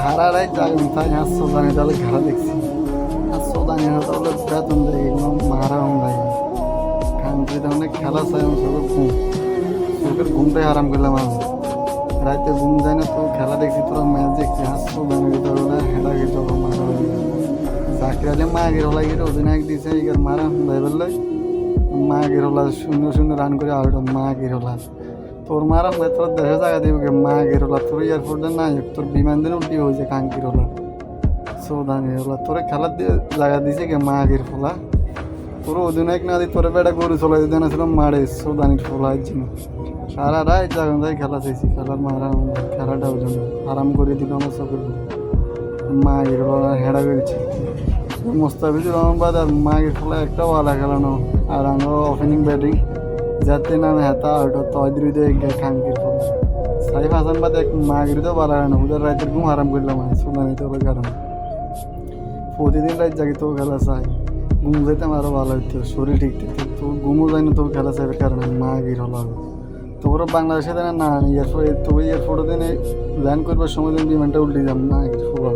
হারারাই জাগন তাই হাসছো জানি তাহলে খেলা দেখছি হাসছো জানি তাহলে বেতন দেয় মারা ভাই কান্ট্রি অনেক খেলা চাই আমি চোখের ঘুমটাই আরাম করলাম আমি রাতে ঘুম যায় না তো খেলা দেখছি তোরা ম্যাচ দেখছি হাসছো জানি তাহলে হেঁটা গেছে মারা চাকরি হলে মাগের হলাই গেলে অধিনায়ক দিছে এবার মারা ভাই বললে মাগের হলা 0-0 রান করে আউট মাগের হলা তোর মারা ভাই তোর দেশে জায়গা দিবে মাগের হলা তোর এয়ারপোর্টে নাই তোর বিমান দিন উল্টি হয়েছে কাঙ্কির হলা সৌদানি হলা তোর খেলার দিয়ে জায়গা দিছে কে মাগের ফলা তোর অধিনায়ক না দিয়ে তোর বেটা গরু চলাই দিতে না ছিল মারে সৌদানির ফলার জন্য সারা রাত যখন যাই খেলা চাইছি খেলার মারা খেলাটা ওই জন্য আরাম করে দিল আমার চোখের মাগের ফলা হেঁড়া করেছি মোস্তাফিজুর রহমান বাদ আর মাগের ফলা একটা ওয়ালা খেলানো আর আমার ওপেনিং ব্যাটিং যাতে নামে হেতা আউট তয়দ্রিতে খাঙ্কির ফলা সাইফ হাসান বাদ এক মাগরিতেও ভালো হয় না ওদের রাতের ঘুম আরাম করলাম সুনানি তো কারণ প্রতিদিন রাত জাগি তো খেলা চাই ঘুম যাইতাম আরও ভালো হইতো শরীর ঠিক থাকতো তো ঘুমও যায় না তো খেলা চাইবে কারণ মাগির হলো তোর বাংলাদেশে দেয় না এয়ারপোর্ট তো এয়ারপোর্টে দিনে ল্যান্ড করবার সময় দিন বিমানটা উল্টে যাম মাগির ফলা